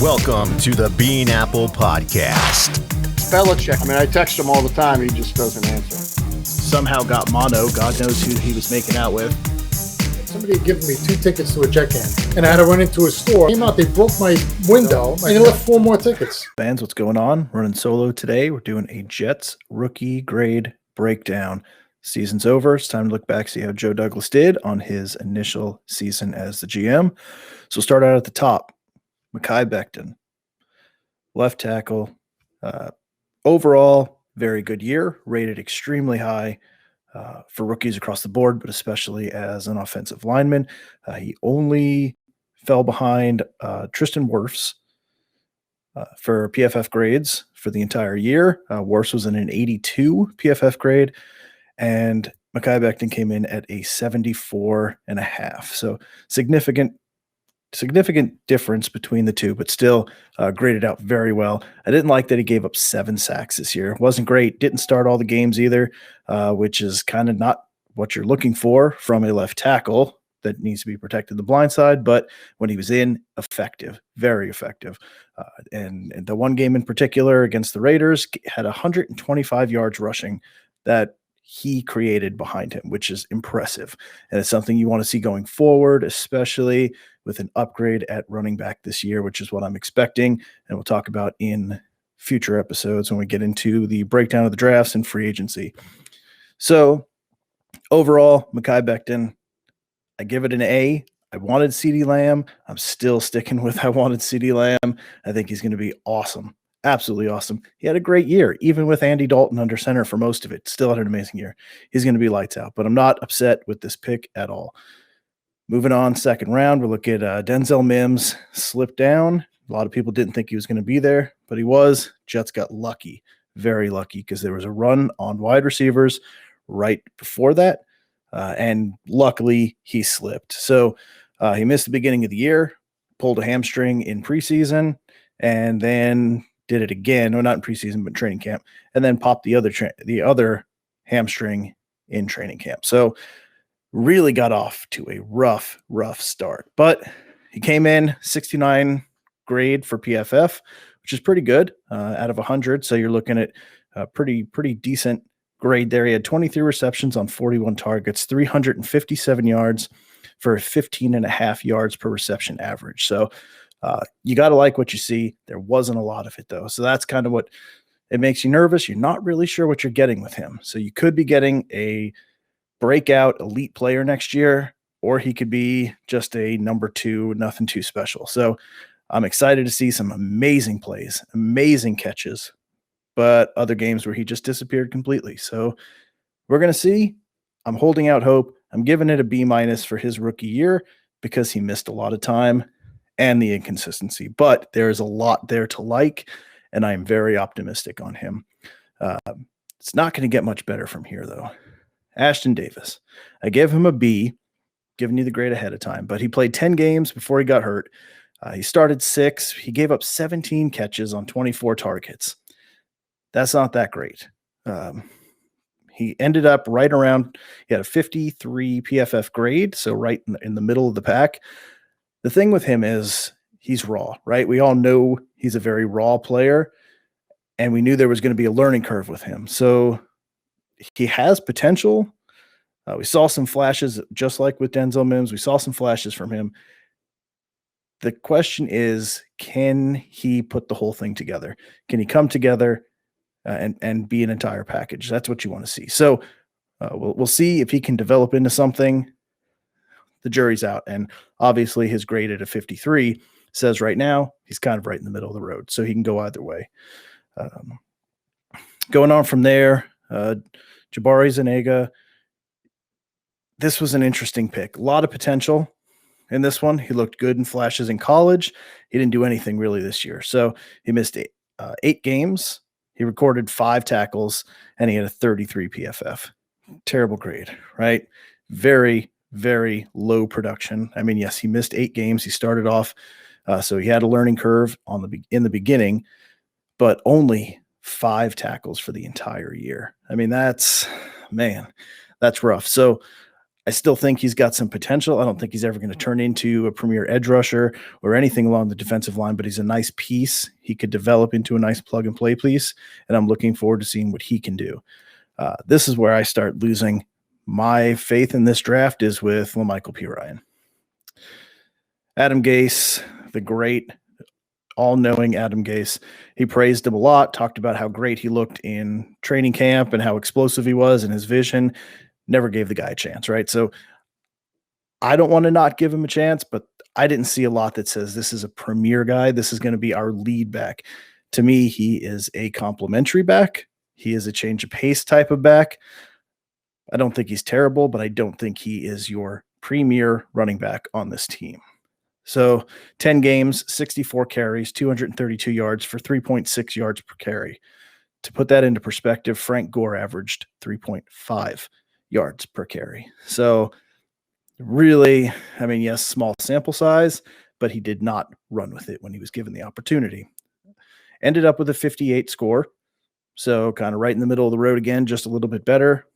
Welcome to the Bean Apple Podcast. Belichick. I mean, I text him all the time. He just doesn't answer. Somehow got mono. God knows who he was making out with. Somebody had given me 2 tickets to a Jet game, and I had to run into a store. Came out, they broke my window, and they left 4 more tickets. Fans, what's going on? Running solo today. We're doing a Jets rookie grade breakdown. Season's over. It's time to look back, see how Joe Douglas did on his initial season as the GM. So start out at the top. Mckay Beckton, left tackle. Overall, very good year, rated extremely high for rookies across the board, but especially as an offensive lineman. He only fell behind Tristan Wirfs for PFF grades for the entire year. Wirfs was in an 82 PFF grade, and Mckay Beckton came in at a 74.5. So significant difference between the two, but still graded out very well. I didn't like that he gave up 7 sacks this year. Wasn't great. Didn't start all the games either, which is kind of not what you're looking for from a left tackle that needs to be protected the blind side. But when he was in, effective, very effective. And the one game in particular against the Raiders had 125 yards rushing that he created behind him, which is impressive. And it's something you want to see going forward, especially with an upgrade at running back this year, which is what I'm expecting. And we'll talk about in future episodes when we get into the breakdown of the drafts and free agency. So overall, Mckay Beckton, I give it an A. I wanted CeeDee Lamb. I'm still sticking with I wanted CeeDee Lamb. I think he's going to be awesome. Absolutely awesome. He had a great year, even with Andy Dalton under center for most of it. Still had an amazing year. He's going to be lights out, but I'm not upset with this pick at all. Moving on, second round, we'll look at Denzel Mims slipped down. A lot of people didn't think he was going to be there, but he was. Jets got lucky, very lucky, because there was a run on wide receivers right before that, and luckily he slipped. So he missed the beginning of the year, pulled a hamstring in preseason, and then did it again. No, not in preseason, but training camp, and then popped the other hamstring in training camp. So really got off to a rough start. But he came in 69 grade for PFF, which is pretty good out of 100. So you're looking at a pretty decent grade there. He had 23 receptions on 41 targets, 357 yards for 15.5 yards per reception average. So you got to like what you see. There wasn't a lot of it, though. So that's kind of what it makes you nervous. You're not really sure what you're getting with him. So you could be getting a breakout elite player next year, or he could be just a number 2, nothing too special. So I'm excited to see some amazing plays, amazing catches, but other games where he just disappeared completely. So we're going to see. I'm holding out hope. I'm giving it a B- for his rookie year because he missed a lot of time and the inconsistency, but there is a lot there to like, and I'm very optimistic on him. It's not going to get much better from here, though. Ashton Davis. I gave him a B, giving you the grade ahead of time, but he played 10 games before he got hurt. He started 6. He gave up 17 catches on 24 targets. That's not that great. He ended up right around, he had a 53 PFF grade, so right in the middle of the pack. The thing with him is he's raw, right? We all know he's a very raw player, and we knew there was going to be a learning curve with him. So he has potential. We saw some flashes, just like with Denzel Mims. We saw some flashes from him. The question is, can he put the whole thing together? Can he come together and be an entire package? That's what you want to see. So we'll see if he can develop into something. The jury's out. And obviously his grade at a 53 says right now he's kind of right in the middle of the road. So he can go either way. Going on from there, Jabari Zanega. This was an interesting pick. A lot of potential in this one. He looked good in flashes in college. He didn't do anything really this year. So he missed 8 games. He recorded 5 tackles, and he had a 33 PFF. Terrible grade, right? Very, very low production. I mean, yes, he missed 8 games. He started off, so he had a learning curve in the beginning, but only 5 tackles for the entire year. I mean, that's rough. So I still think he's got some potential. I don't think he's ever going to turn into a premier edge rusher or anything along the defensive line, but he's a nice piece. He could develop into a nice plug and play piece, and I'm looking forward to seeing what he can do. This is where I start losing my faith in this draft is with Mckay Beckton. Adam Gase, the great, all-knowing Adam Gase. He praised him a lot, talked about how great he looked in training camp and how explosive he was and his vision. Never gave the guy a chance, right? So I don't want to not give him a chance, but I didn't see a lot that says this is a premier guy. This is going to be our lead back. To me, he is a complimentary back. He is a change of pace type of back. I don't think he's terrible, but I don't think he is your premier running back on this team. So 10 games, 64 carries, 232 yards for 3.6 yards per carry. To put that into perspective, Frank Gore averaged 3.5 yards per carry. So really, I mean, yes, small sample size, but he did not run with it when he was given the opportunity. Ended up with a 58 score. So kind of right in the middle of the road again, just a little bit better.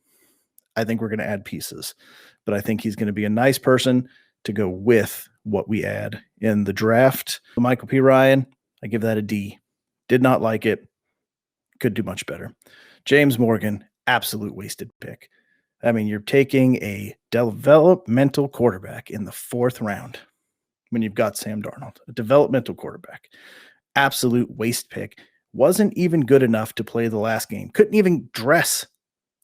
I think we're going to add pieces, but I think he's going to be a nice person to go with what we add in the draft. Mckay Beckton, I give that a D. Did not like it. Could do much better. James Morgan, absolute wasted pick. I mean, you're taking a developmental quarterback in the 4th round when you've got Sam Darnold, a developmental quarterback. Absolute waste pick. Wasn't even good enough to play the last game. Couldn't even dress.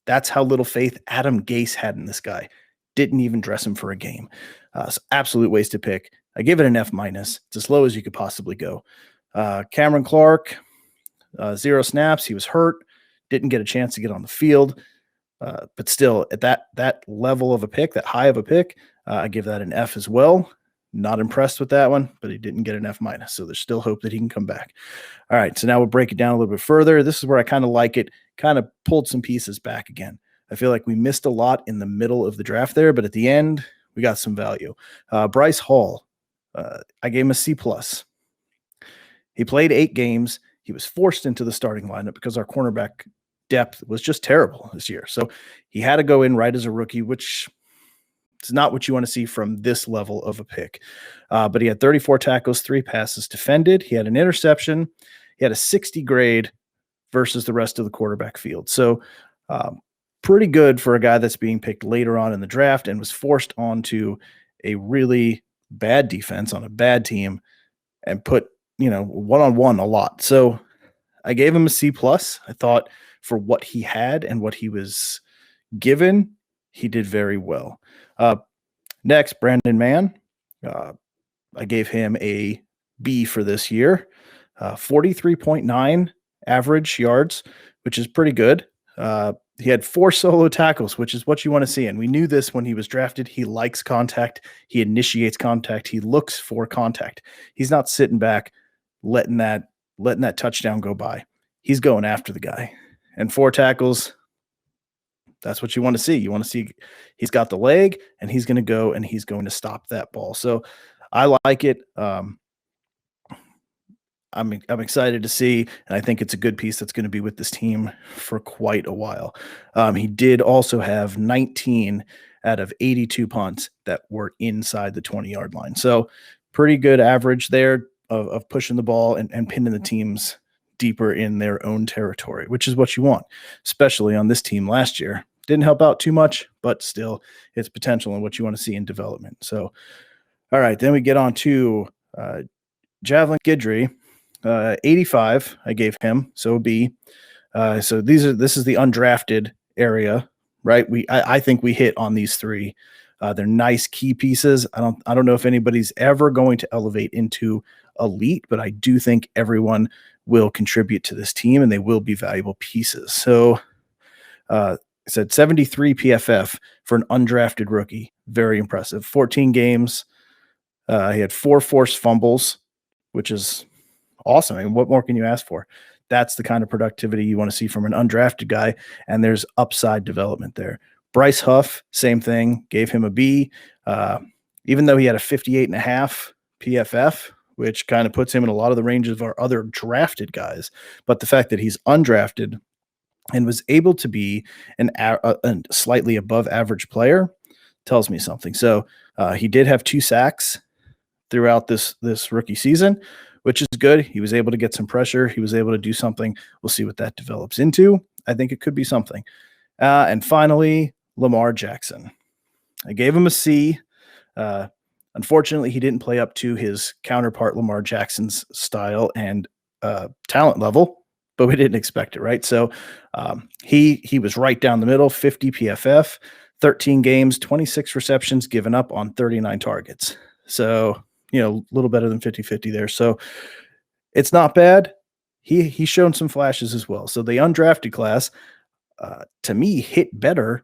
That's how little faith Adam Gase had in this guy. Didn't even dress him for a game. So absolute wasted pick. I give it an F-. It's as low as you could possibly go. Cameron Clark, 0 snaps. He was hurt. Didn't get a chance to get on the field. But still, at that level of a pick, that high of a pick, I give that an F as well. Not impressed with that one, but he didn't get an F-. So there's still hope that he can come back. All right, so now we'll break it down a little bit further. This is where I kind of like it, kind of pulled some pieces back again. I feel like we missed a lot in the middle of the draft there, but at the end, we got some value. Bryce Hall, I gave him a C+. He played 8 games. He was forced into the starting lineup because our cornerback depth was just terrible this year. So he had to go in right as a rookie, which is not what you want to see from this level of a pick. But he had 34 tackles, 3 passes defended. He had an interception. He had a 60 grade versus the rest of the quarterback field. So pretty good for a guy that's being picked later on in the draft and was forced onto a really bad defense on a bad team and put, one-on-one a lot. So I gave him a C+. I thought for what he had and what he was given, he did very well. Next, Brandon Mann. I gave him a B for this year. 43.9 average yards, which is pretty good. He had 4 solo tackles, which is what you want to see. And we knew this when he was drafted. He likes contact. He initiates contact. He looks for contact. He's not sitting back, letting that touchdown go by. He's going after the guy. And 4 tackles, that's what you want to see. You want to see he's got the leg, and he's going to go, and he's going to stop that ball. So I like it. I'm excited to see, and I think it's a good piece that's going to be with this team for quite a while. He did also have 19 out of 82 punts that were inside the 20-yard line. So pretty good average there of pushing the ball and pinning the teams deeper in their own territory, which is what you want, especially on this team last year. Didn't help out too much, but still it's potential and what you want to see in development. So, all right, then we get on to Javelin Guidry. 85 I gave him, so a B. So this is the undrafted area, right? I think we hit on these 3. They're nice key pieces. I don't know if anybody's ever going to elevate into elite, but I do think everyone will contribute to this team and they will be valuable pieces. So I said 73 PFF for an undrafted rookie. Very impressive. 14 games. He had 4 forced fumbles, which is awesome. I mean, what more can you ask for? That's the kind of productivity you want to see from an undrafted guy, and there's upside development there. Bryce Huff, same thing, gave him a B. Even though he had a 58.5 PFF, which kind of puts him in a lot of the ranges of our other drafted guys. But the fact that he's undrafted and was able to be a slightly above average player, tells me something. So he did have 2 sacks throughout this rookie season, which is good. He was able to get some pressure. He was able to do something. We'll see what that develops into. I think it could be something. And finally, Lamar Jackson. I gave him a C. Unfortunately, he didn't play up to his counterpart Lamar Jackson's style and talent level, but we didn't expect it, right? So he was right down the middle, 50 PFF, 13 games, 26 receptions given up on 39 targets. So, a little better than 50-50 there. So it's not bad. He's shown some flashes as well. So the undrafted class, to me, hit better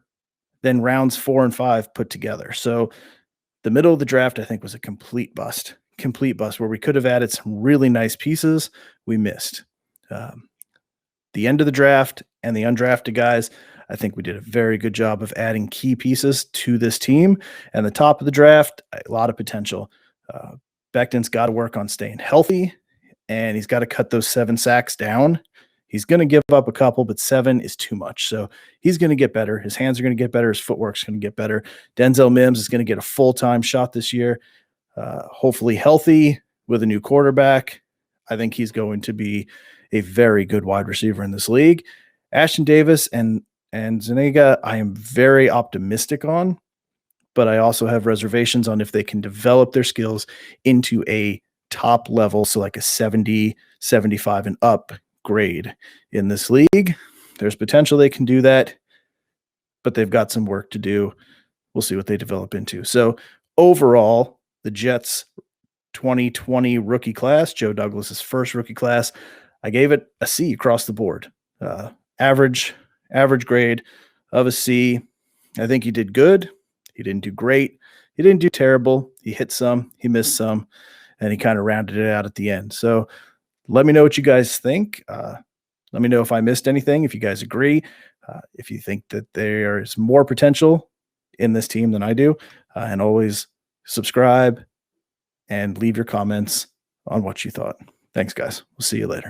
than rounds 4 and 5 put together. So the middle of the draft, I think, was a complete bust where we could have added some really nice pieces. We missed. The end of the draft and the undrafted guys, I think we did a very good job of adding key pieces to this team. And the top of the draft, a lot of potential. Beckton's got to work on staying healthy, and he's got to cut those 7 sacks down. He's going to give up a couple, but 7 is too much. So he's going to get better. His hands are going to get better. His footwork's going to get better. Denzel Mims is going to get a full-time shot this year, hopefully healthy with a new quarterback. I think he's going to be a very good wide receiver in this league. Ashton Davis and Zanega, I am very optimistic on, but I also have reservations on if they can develop their skills into a top level, so like a 70, 75 and up grade in this league. There's potential they can do that, but they've got some work to do. We'll see what they develop into. So overall, the Jets 2020 rookie class, Joe Douglas's first rookie class, I gave it a C across the board. Average grade of a C. I think he did good. He didn't do great. He didn't do terrible. He hit some, he missed some, and he kind of rounded it out at the end. So let me know what you guys think. Let me know if I missed anything, if you guys agree, if you think that there is more potential in this team than I do, and always subscribe and leave your comments on what you thought. Thanks, guys. We'll see you later.